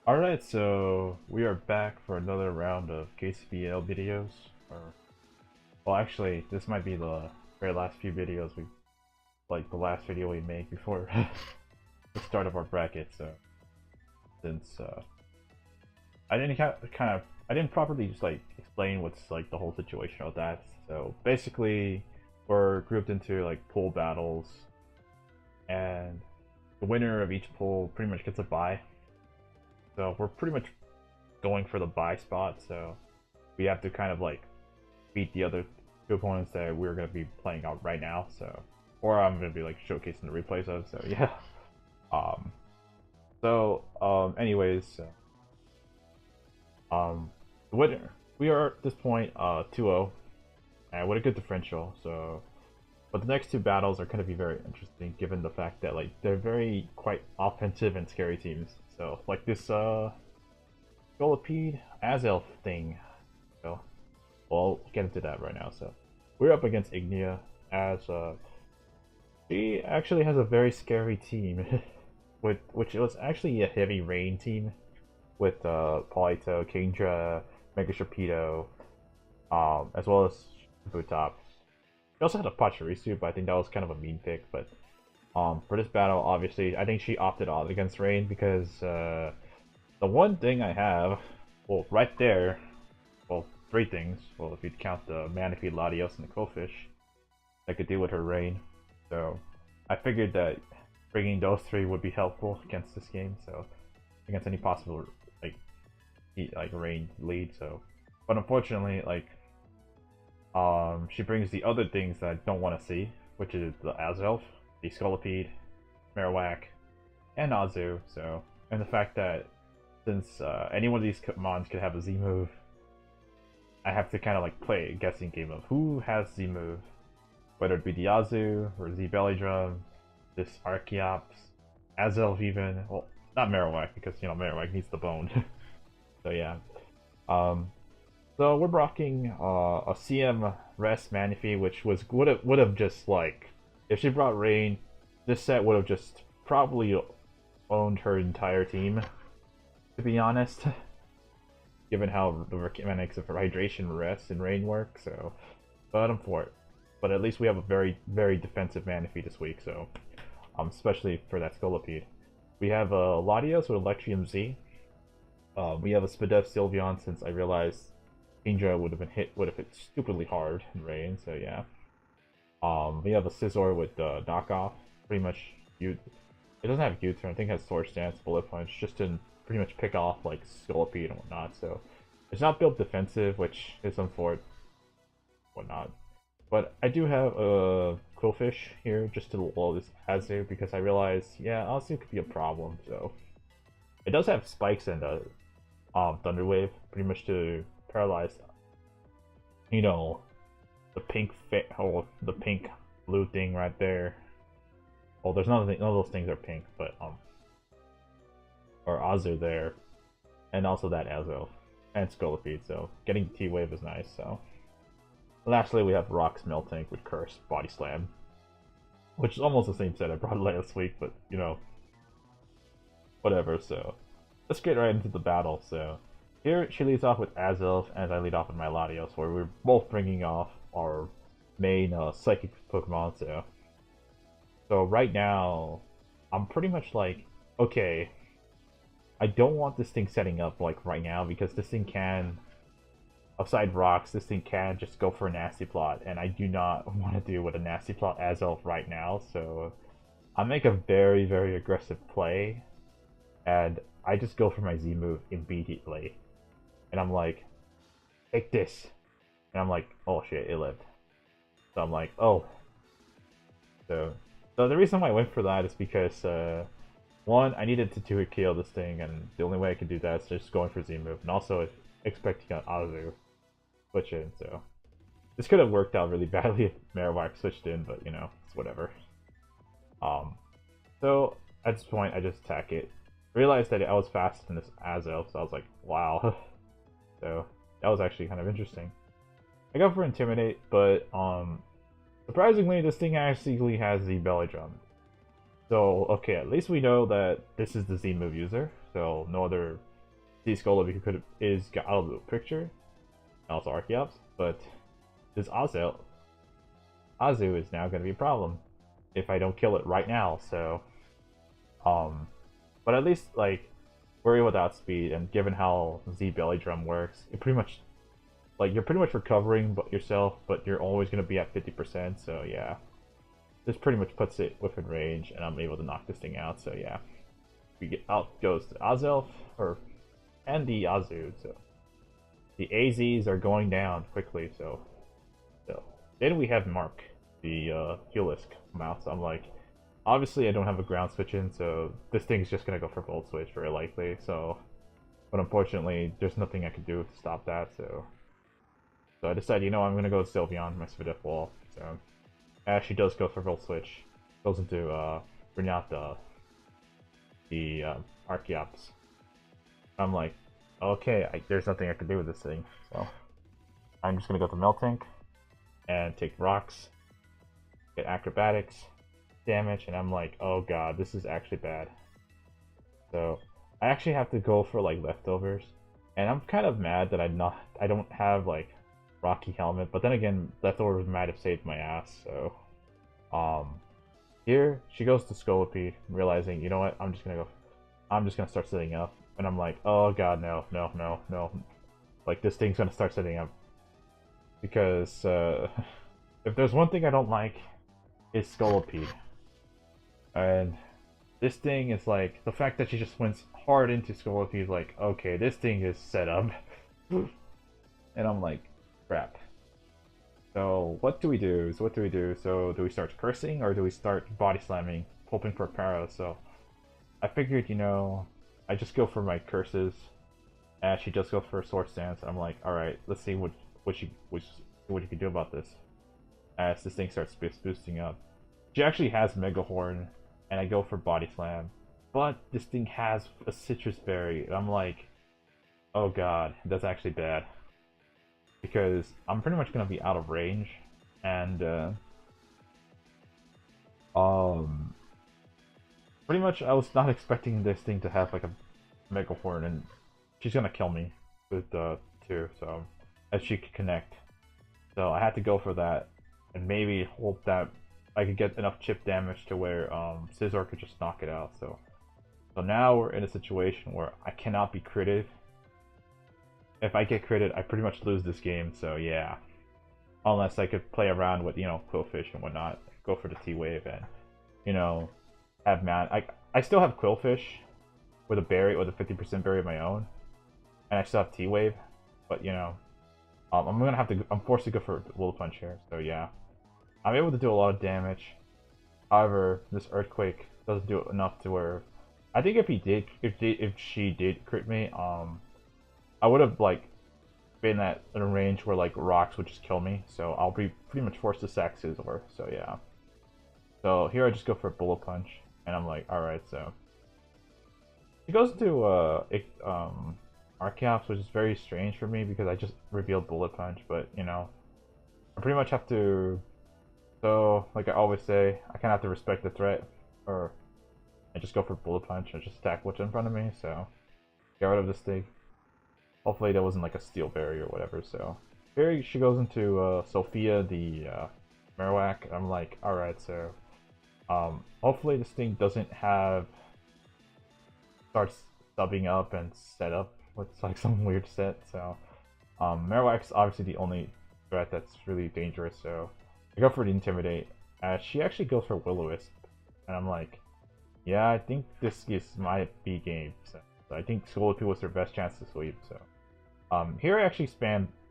Alright, so we are back for another round of KCBL videos. Well, actually, this might be the very last few videos like the last video we made before the start of our bracket. So, since I didn't I didn't properly just like explain what's like the whole situation of that. So basically, we're grouped into like pool battles, and the winner of each pool pretty much gets a bye. So we're pretty much going for the buy spot, so we have to kind of like beat the other two opponents that we're going to be playing out right now. So, or I'm going to be like showcasing the replays of. So yeah. Um. Anyways, the winner. We are at this point 2-0, and what a good differential. So, but the next two battles are going to be very interesting, given the fact that like they're very quite offensive and scary teams. So like this Scolipede Azelf thing. So we'll get into that right now. So we're up against Ignia as she actually has a very scary team, with which was actually a heavy rain team with Polito, Kingdra, Mega Scizor, as well as Butop. She also had a Pachirisu, but I think that was kind of a mean pick. But for this battle, obviously, I think she opted out against rain because the one thing I have, well, right there, well, three things. Well, if you count the Manaphy, Latios, and the Quillfish, that could deal with her rain. So I figured that bringing those three would be helpful against this game. So against any possible like rain lead. So, but unfortunately, like she brings the other things that I don't want to see, which is the Azelf, the Scolipede, Marowak, and Azu. So, and the fact that since any one of these mons could have a Z move, I have to kind of like play a guessing game of who has Z move, whether it be the Azu or Z Belly Drum, this Archeops, Azelf even. Well, not Marowak because you know Marowak needs the bone. So yeah. Um, so we're rocking a CM Rest Manaphy, which would have just like if she brought Rain, this set would have just probably owned her entire team. To be honest, given how the mechanics of hydration, rest, and rain work. So, but I'm for it. But at least we have a very defensive Manaphy this week. So, especially for that Scolipede. We have Latios with Electrium Z. We have a Spadef Sylveon since I realized Kingdra would have hit stupidly hard in rain. So yeah. We have a Scizor with knockoff. Pretty much you. It doesn't have U-turn. I think it has Sword Stance, Bullet Punch, just to pretty much pick off like Scolipede and whatnot. So it's not built defensive, which is unfortunate, whatnot. But I do have a Quillfish here just to lull this Azu because I realized, yeah, Azu could be a problem. So it does have spikes and a Thunder Wave, pretty much to paralyze, you know, the the pink blue thing right there. Well, there's none of those things are pink, but or Azu there, and also that Azu and Scolipede. So getting the T Wave is nice. So lastly, we have Rock's Melting with Curse, Body Slam, which is almost the same set I brought last week, but you know, whatever. So let's get right into the battle. So here she leads off with Azelf, and I lead off with my Latios, where we're both bringing off our main psychic Pokemon. So right now, I'm pretty much like, okay, I don't want this thing setting up like right now because this thing can, aside rocks, this thing can just go for a nasty plot, and I do not want to deal with a nasty plot Azelf right now. So I make a very aggressive play, and I just go for my Z move immediately, and I'm like, take this, and I'm like, oh shit, it lived. So I'm like, oh. So the reason why I went for that is because one, I needed to two-hit KO this thing, and the only way I could do that is just going for Z move, and also expecting an Azu switch in. So this could have worked out really badly if Marowak switched in, but you know, it's whatever. So at this point, I just attack it. Realized that I was faster than this Azel, so I was like, wow. So that was actually kind of interesting. I go for Intimidate, but surprisingly, this thing actually has the Belly Drum. So, okay, at least we know that this is the Z move user, so no other the Scolipede is got out of the picture, and also Archeops, but this Azu is now going to be a problem if I don't kill it right now. So, but at least like we're able to outspeed, and given how Z Belly Drum works, it pretty much like you're pretty much recovering but yourself, but you're always going to be at 50%. So yeah, this pretty much puts it within range, and I'm able to knock this thing out. So yeah, we get out goes the Azelf and the Azu. So the AZs are going down quickly. So then we have Mark, the Hulisk mouse. I'm like, obviously I don't have a ground switch in, so this thing's just gonna go for Volt Switch very likely. So, but unfortunately, there's nothing I can do to stop that. So I decided, you know, I'm gonna go Sylveon, my Svidef wall. So as she does go for Volt Switch, goes into Renata, the Archeops. I'm like, okay, there's nothing I can do with this thing. So I'm just gonna go to Meltank and take rocks, get acrobatics, damage, and I'm like, oh god, this is actually bad. So I actually have to go for like leftovers, and I'm kind of mad that I don't have like Rocky Helmet, but then again, leftovers might have saved my ass. So here she goes to Scolipede, realizing, you know what, I'm just gonna start setting up, and I'm like, oh god, no, like this thing's gonna start setting up. Because if there's one thing I don't like, it's Scolipede. And this thing is like, the fact that she just went hard into Scolipede, like, okay, this thing is set up. And I'm like, crap. So what do we do? So do we start cursing, or do we start body slamming, hoping for a para? So I figured, you know, I just go for my curses, and she just goes for a sword stance. I'm like, alright, let's see what you can do about this. As this thing starts boosting up, she actually has Mega Horn, and I go for Body Slam, but this thing has a Citrus Berry, and I'm like, oh god, that's actually bad, because I'm pretty much gonna be out of range, and pretty much I was not expecting this thing to have like a Mega Horn, and she's gonna kill me with two, so as she could connect. So I had to go for that, and maybe hope that I could get enough chip damage to where Scizor could just knock it out. So now we're in a situation where I cannot be critted. If I get critted, I pretty much lose this game. So yeah, unless I could play around with, you know, Quillfish and whatnot, go for the T-Wave, and, you know, have I still have Quillfish with a berry, with a 50% berry of my own, and I still have T-Wave, but you know. I'm forced to go for Will Punch here, so yeah. I'm able to do a lot of damage. However, this Earthquake doesn't do enough to where, I think if she did crit me, I would have like been at a range where like rocks would just kill me. So I'll be pretty much forced to sack Scizor. So yeah. So here I just go for a Bullet Punch, and I'm like, alright, so she goes to Archeops, which is very strange for me because I just revealed Bullet Punch, but you know, I pretty much have to. So, like I always say, I kind of have to respect the threat, or I just go for Bullet Punch and just attack what's in front of me. So, get rid of this thing. Hopefully, that wasn't like a Steel Berry or whatever. So, here she goes into Sophia, the Marowak. I'm like, alright, so hopefully this thing doesn't starts subbing up and set up with like some weird set. So Marowak's obviously the only threat that's really dangerous, so I go for the Intimidate. She actually goes for Will-O-Wisp, and I'm like, yeah, I think this is my B game. So I think Scolipede was her best chance to sweep. So here I actually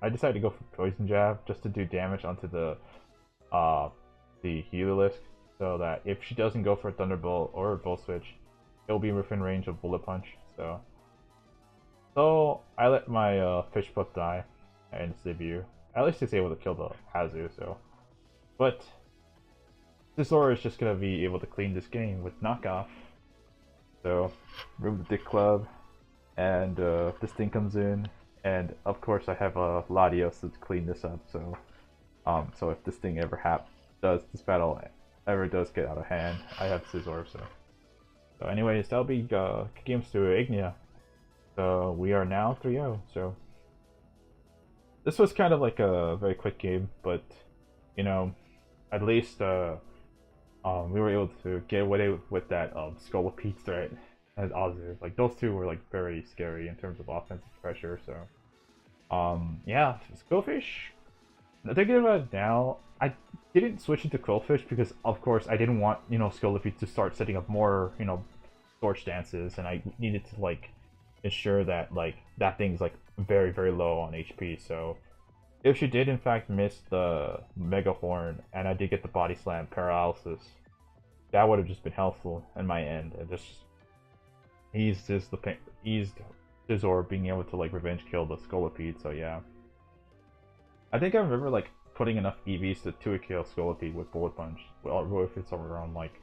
I decided to go for Poison Jab just to do damage onto the Heliolisk, so that if she doesn't go for a Thunderbolt or a Volt Switch, it'll be within range of Bullet Punch. So I let my Fish Pup die in Sibiu. At least it's able to kill the Hazu. So, but Scizor is just gonna be able to clean this game with knockoff. So remove the Dick Club, and this thing comes in, and of course I have a Latios to clean this up. So so if this thing this battle ever does get out of hand, I have Scizor. So anyways, that'll be games to Ignia. So we are now 3-0. So this was kind of like a very quick game, but you know, at least we were able to get away with that Scolipede threat and Azir. Like those two were like very scary in terms of offensive pressure. So yeah, Skillfish. Thinking about it now, I didn't switch into Quillfish because, of course, I didn't want Scolipede to start setting up more torch dances, and I needed to like ensure that like that thing's like very very low on HP. So if she did in fact miss the Mega Horn and I did get the body slam paralysis, that would have just been helpful in my end and just eased Scizor being able to like revenge kill the Scolipede. So yeah. I think I remember like putting enough EVs to 2-kill Scolipede with Bullet Punch. Well, if it's around like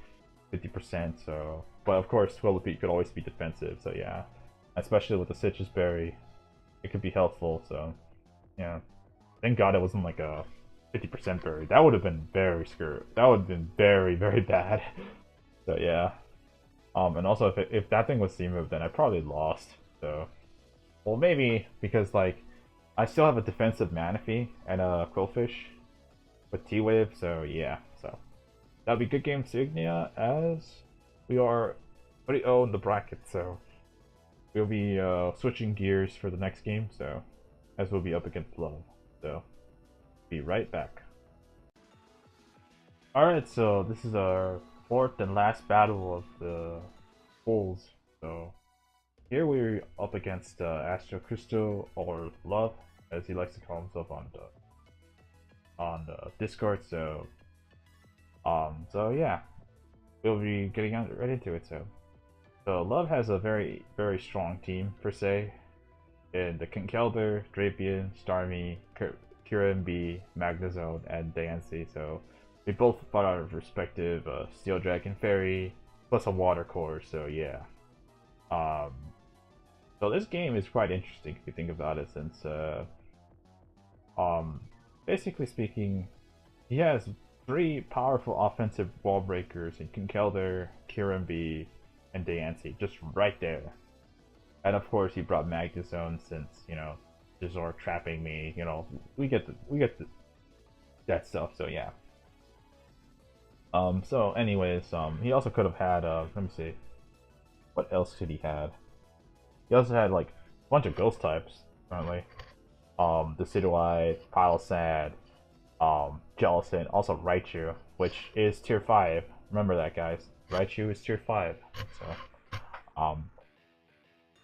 50%. So, but of course, Scolipede could always be defensive. So yeah, especially with the Citrus Berry, it could be helpful. So yeah, thank God it wasn't like a 50% berry. That would have been very screwed. That would have been very very bad. So yeah, and also if that thing was C-move, then I probably lost. So, well maybe because like. I still have a defensive Manaphy and a Quillfish with T-Wave, so yeah. So that'll be good games to Ignia as we are 3-0 in the bracket, so we'll be switching gears for the next game, so as we'll be up against Love. So be right back. Alright, so this is our fourth and last battle of the pools. So here we're up against Astro Crystal or Love, as he likes to call himself on the Discord. So yeah, we'll be getting right into it. So Love has a very very strong team per se, in the Conkeldurr, Drapion, Starmie, QMB, Magnezone, and Dansey. So we both fought our respective Steel Dragon Fairy plus a Water Core. So yeah. So this game is quite interesting if you think about it, since basically speaking, he has three powerful offensive wall breakers in Conkeldurr, Kirambi, and Dansey, just right there. And of course, he brought Magnezone since Scizor trapping me. We get that stuff. So yeah. So anyways, he also could have had let me see, what else could he have? He also had like a bunch of ghost types, apparently. Decidueye, Palossand, Jellicent, also Raichu, which is tier 5. Remember that, guys. Raichu is tier 5. So,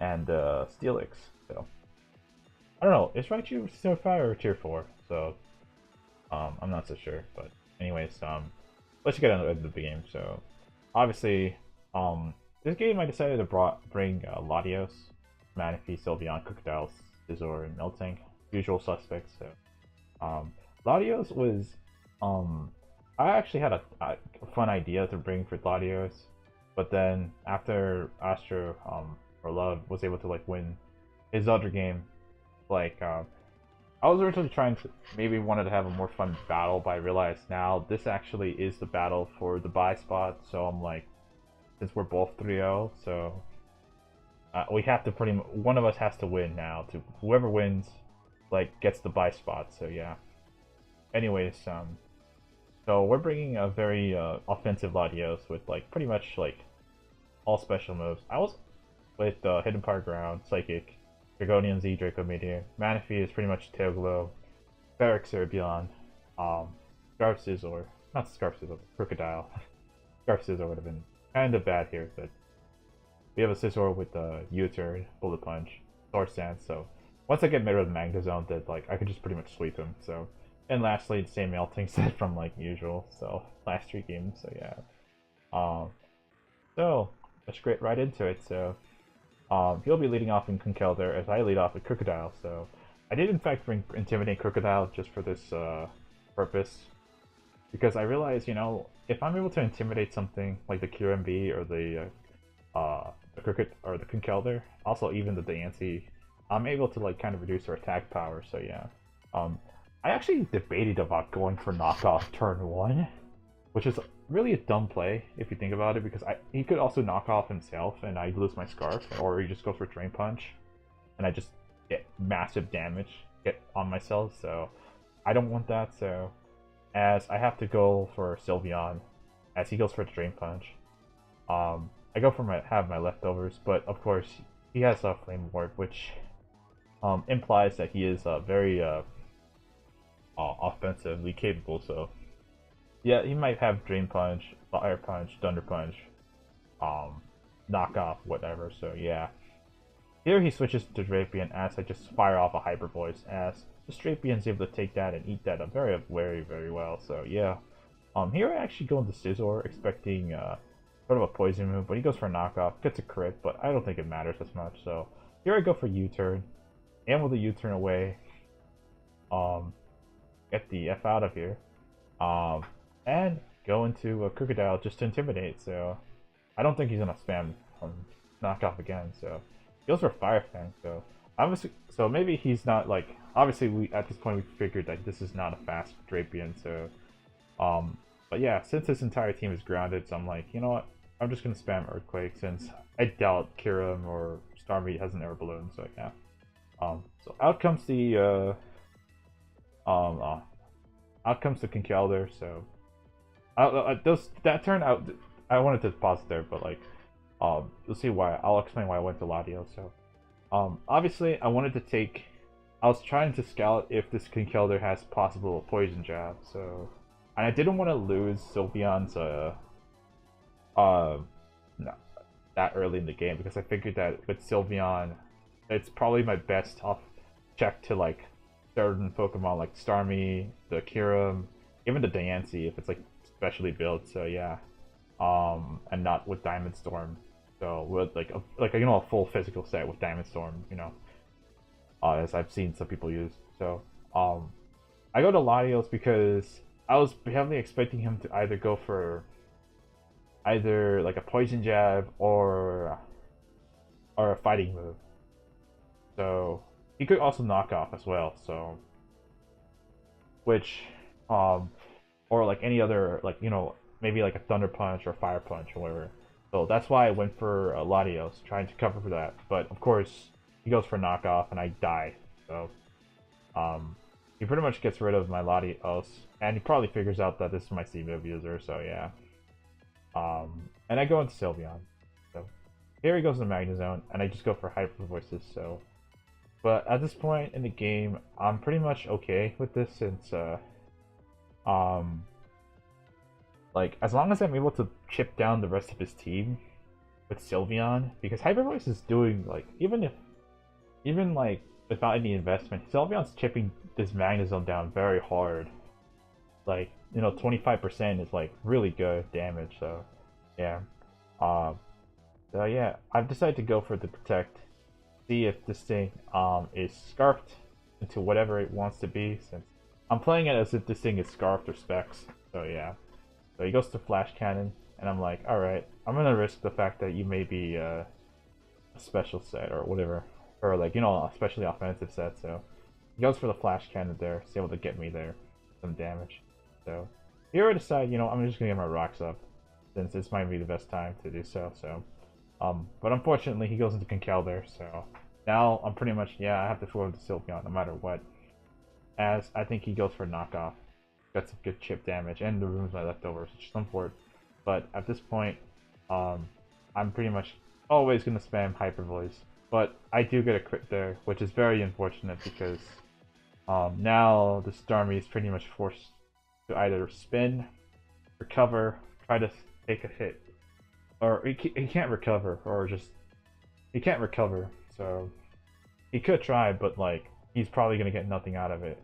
and Steelix. So, I don't know. Is Raichu tier 5 or tier 4? So, I'm not so sure. But anyways, let's get into the game. So, obviously, this game I decided to bring Latios, Manaphy, Sylveon, Crocodile, Scizor, and Melting. Usual suspects. So, Latios was, I actually had a fun idea to bring for Latios, but then after Astro, or Love was able to like win his other game, like, I was originally trying to, maybe wanted to have a more fun battle, but I realized now this actually is the battle for the buy spot, so I'm like, since we're both 3-0, so we have to one of us has to win now. To whoever wins, like, gets the buy spot. So yeah. Anyways, so we're bringing a very offensive Latios with like pretty much like all special moves. I was with Hidden Power Ground, Psychic, Dragonian Z, Draco Meteor. Manaphy is pretty much Tail Glow, Barrack Serbion, Scarf Scizor, not Scarf Scizor, Crocodile. Scarf Scizor would have been kind of bad here, but we have a Scizor with U-turn, Bullet Punch, Sword Stance. So once I get rid of the Magnezone, that like I could just pretty much sweep him. So, and lastly, the same melting set from like usual. So last 3 games. So yeah. So let's get right into it. So he'll be leading off in Conkeldurr as I lead off with Crocodile. So I did in fact bring Intimidate Crocodile just for this purpose, because I realized, if I'm able to intimidate something like the QMB or the Conkeldurr, also even the Dansey, I'm able to like kind of reduce her attack power. So yeah, I actually debated about going for knockoff turn 1, which is really a dumb play if you think about it, because he could also knock off himself and I lose my Scarf, or he just goes for Drain Punch. and I just get massive damage get on myself. So I don't want that. So as I have to go for Sylveon, as he goes for the Drain Punch. I go for my leftovers, but of course he has a Flame Ward, which implies that he is very offensively capable. So yeah, he might have Drain Punch, Fire Punch, Thunder Punch, Knock Off, whatever. So yeah, here he switches to Drapion as I just fire off a Hyper Voice, as the Drapion's able to take that and eat that very, very, very well. So yeah, here I actually go into Scizor, expecting sort of a poison move, but he goes for a knockoff, gets a crit, but I don't think it matters as much. So here I go for U-turn, and with the U-turn away, get the F out of here, and go into a Crocodile just to intimidate. So I don't think he's gonna spam knockoff again. So he goes for Fire Fang. So obviously, so maybe he's not like, obviously we at this point we figured that this is not a fast Drapion. So but yeah, since his entire team is grounded, so I'm like, you know what? I'm just gonna spam Earthquake since I doubt Kirim or Starmie has an Air Balloon. So yeah. So out comes the out comes the Conkeldurr. So that turned out. I wanted to pause it there, but like, you'll see why. I'll explain why I went to Latios. So, obviously, I wanted to take. I was trying to scout if this Conkeldurr has possible Poison Jab. So, and I didn't want to lose Sylveon's no, that early in the game, because I figured that with Sylveon, it's probably my best off check to like certain Pokemon like Starmie, the Kirim, even the Diancie if it's like specially built. So yeah, and not with Diamond Storm. So with like a full physical set with Diamond Storm, as I've seen some people use. So I go to Latios because I was heavily expecting him to either go for either like a Poison Jab or a fighting move. So he could also knock off as well. So which or like any other, like, maybe like a Thunder Punch or Fire Punch or whatever. So that's why I went for Latios, trying to cover for that. But of course he goes for knockoff and I die. So he pretty much gets rid of my Latios, and he probably figures out that this is my C-move user. So yeah. And I go into Sylveon. So here he goes in the Magnezone, and I just go for Hyper Voices. So, but at this point in the game, I'm pretty much okay with this, since like, as long as I'm able to chip down the rest of his team with Sylveon, because Hyper Voice is doing, like, even like without any investment, Sylveon's chipping this Magnezone down very hard. Like, 25% is like really good damage. So yeah, so yeah, I've decided to go for the Protect, see if this thing is scarfed into whatever it wants to be, since I'm playing it as if this thing is scarfed or specs. So yeah, so he goes to Flash Cannon, and I'm like, all right, I'm gonna risk the fact that you may be a special set or whatever, or like, especially offensive set. So he goes for the Flash Cannon there, he's able to get me there some damage. So here I decide, I'm just gonna get my rocks up, since this might be the best time to do so. So, but unfortunately he goes into Conkeldurr, so now I'm pretty much, I have to forward the Sylveon no matter what, as I think he goes for knockoff. Got some good chip damage and the removes my leftovers, which is unfortunate. But at this point, I'm pretty much always gonna spam Hyper Voice, but I do get a crit there, which is very unfortunate, because now the Starmie is pretty much forced to either spin, recover, try to take a hit, or he can't recover, or just he can't recover. So he could try, but like, he's probably gonna get nothing out of it.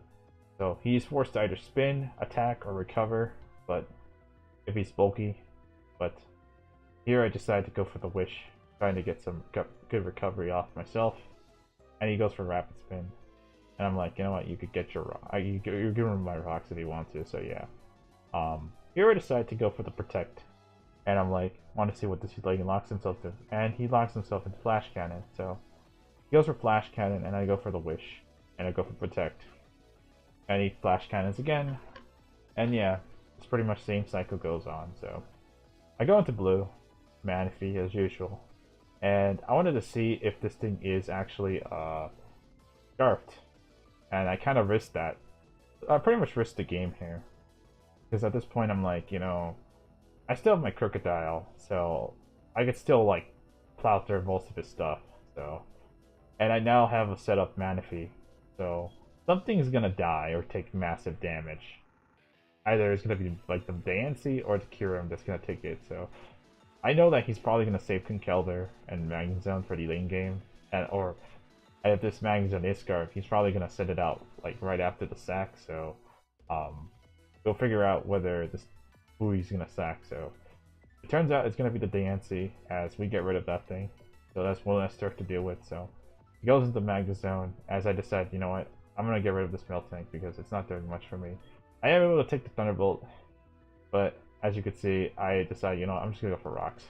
So he's forced to either spin, attack, or recover, but if he's bulky. But here I decided to go for the Wish, trying to get some good recovery off myself, and he goes for Rapid Spin. And I'm like, you know what, you could get your you're giving my rocks if you want to. So yeah, here I decide to go for the Protect, and I'm like, want to see what this like. He locks himself in, and he locks himself into Flash Cannon. So he goes for Flash Cannon, and I go for the Wish, and I go for Protect, and he Flash Cannons again, and yeah, it's pretty much the same cycle goes on. So I go into blue, Manaphy as usual, and I wanted to see if this thing is actually scarfed, and I kind of risked that. I pretty much risked the game here, because at this point I'm like, you know, I still have my crocodile, so I could still like plow through most of his stuff. So, and I now have a set up Manaphy, so something's gonna die or take massive damage. Either it's gonna be like the Dancy or the Kyurem that's gonna take it. So I know that he's probably gonna save Conkeldurr and Magnezone for the lane game, and or if this Magnezone is scarfed, he's probably gonna send it out like right after the sack. So we'll figure out whether this who he's gonna sack. So it turns out it's gonna be the Dancy as we get rid of that thing. So that's one less turf to deal with. So he goes into Magnezone as I decide, you know what, I'm gonna get rid of this Miltank because it's not doing much for me. I am able to take the Thunderbolt, but as you can see, I decide, you know, I'm just gonna go for Rocks,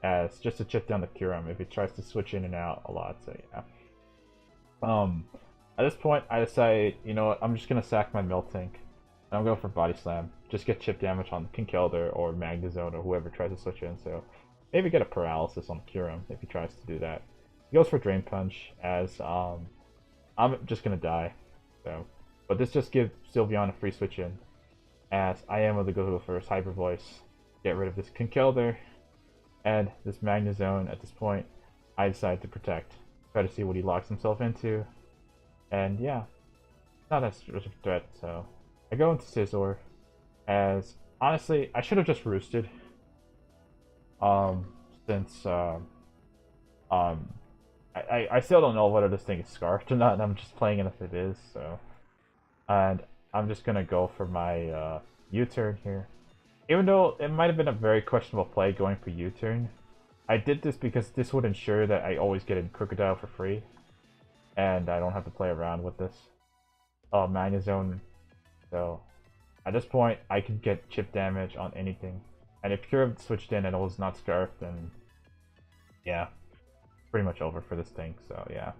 as just to chip down the Kyurem if it tries to switch in and out a lot. So yeah. At this point, I decide, you know what, I'm just gonna sack my Miltank, and I'm going for Body Slam. Just get chip damage on Conkeldurr or Magnezone or whoever tries to switch in. So maybe get a paralysis on Kyurem if he tries to do that. He goes for Drain Punch, as I'm just gonna die. So, but this just gives Sylveon a free switch in, as I am able to go for his Hyper Voice, get rid of this Conkeldurr, and this Magnezone. At this point, I decide to protect, try to see what he locks himself into, and yeah, not as much of a threat. So I go into Scizor, as honestly I should have just roosted, since I still don't know whether this thing is scarfed or not, and I'm just playing it if it is. So, and I'm just gonna go for my U-turn here. Even though it might have been a very questionable play going for U-turn, I did this because this would ensure that I always get in Crocodile for free, and I don't have to play around with this Magnezone. So at this point, I can get chip damage on anything, and if Kyurem switched in and it was not scarfed, then yeah, pretty much over for this thing. So yeah.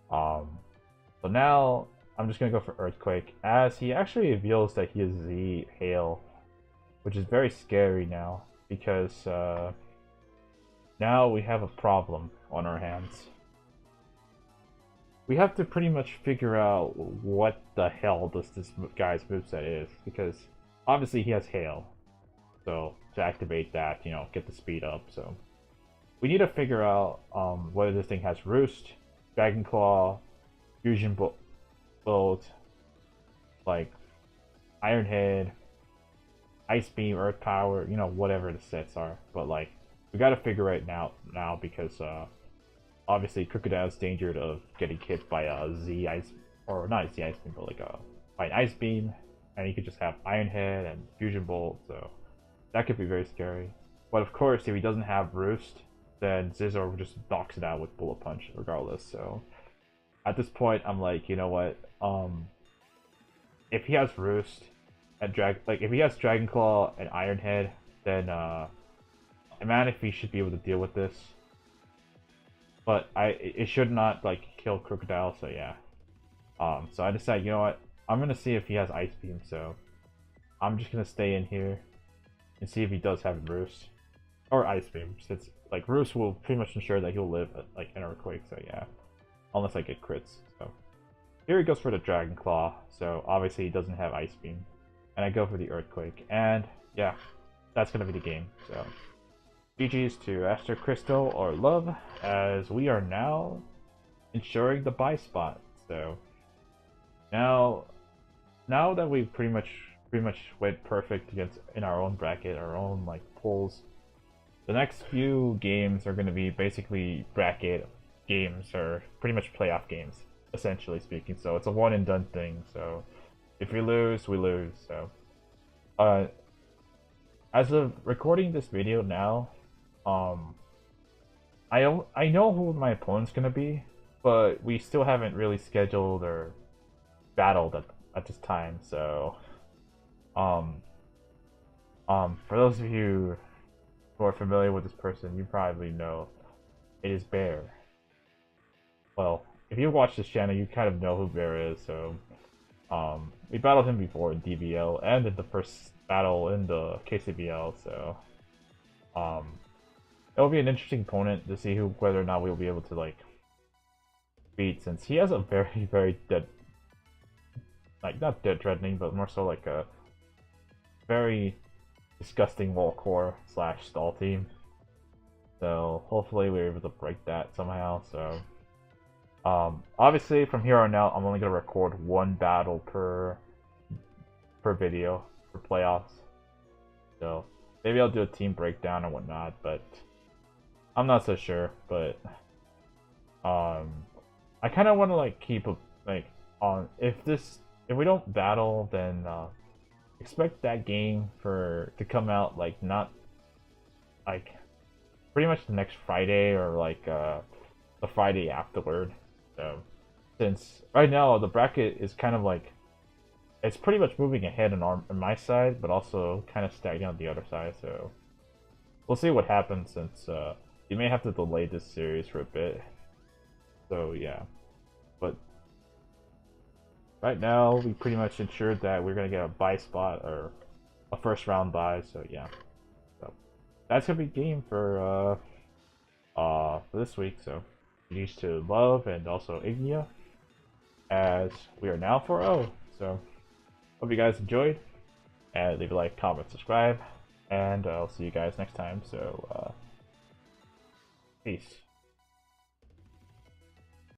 So now I'm just gonna go for Earthquake, as he actually reveals that he is Z Hail, which is very scary now, because now we have a problem on our hands. We have to pretty much figure out what the hell this guy's moveset is, because obviously he has Hail, so to activate that, you know, get the speed up. So we need to figure out whether this thing has Roost, Dragon Claw, Fusion Bolt, like Iron Head, Ice Beam, Earth Power, you know, whatever the sets are. But like, we gotta figure it out now because obviously Crocodile's dangered of getting hit by a Z Ice, or not a Z Ice Beam, but like by an Ice Beam, and he could just have Iron Head and Fusion Bolt, so that could be very scary. But of course, if he doesn't have Roost, then Scizor just knocks it out with Bullet Punch regardless. So at this point, I'm like, you know what? If he has Roost and if he has Dragon Claw and Iron Head, then Manaphy should be able to deal with this. But it should not like kill Crocodile. So yeah. So I decided, you know what? I'm gonna see if he has Ice Beam. So I'm just gonna stay in here and see if he does have Roost or Ice Beam, since like Roost will pretty much ensure that he'll live like an Earthquake. So yeah, unless I get crits. So here he goes for the Dragon Claw. So obviously he doesn't have Ice Beam, and I go for the Earthquake, and yeah, that's gonna be the game. So GG's to Aster Crystal or Love, as we are now ensuring the buy spot. So now that we've pretty much went perfect against in our own bracket, our own like polls, the next few games are going to be basically bracket games, or pretty much playoff games, essentially speaking. So it's a one and done thing. So if we lose, we lose. So as of recording this video now, I know who my opponent's gonna be, but we still haven't really scheduled or battled at this time. So for those of you who are familiar with this person, you probably know it is Bear. Well, if you watch this channel, you kind of know who Bear is. So we battled him before in DBL and in the first battle in the KCBL. So it'll be an interesting opponent to see whether or not we'll be able to like beat, since he has a very very dead, like not dead threatening, but more so like a very disgusting wall core slash stall team. So hopefully we're able to break that somehow. So obviously from here on out, I'm only gonna record one battle per video for playoffs. So maybe I'll do a team breakdown or whatnot, but I'm not so sure. But I kind of want to like keep a like on if we don't battle, then expect that game to come out like not like pretty much the next Friday or like the Friday afterward. So since right now the bracket is kind of like it's pretty much moving ahead on my side, but also kind of stagnant on the other side. So we'll see what happens, since you may have to delay this series for a bit. So yeah, but right now we pretty much ensured that we're gonna get a bye spot or a first round bye. So yeah, so that's gonna be game for this week. So GG's to Love and also Ignia, as we are now 4-0. So hope you guys enjoyed, and leave a like, comment, subscribe, and I'll see you guys next time. So peace.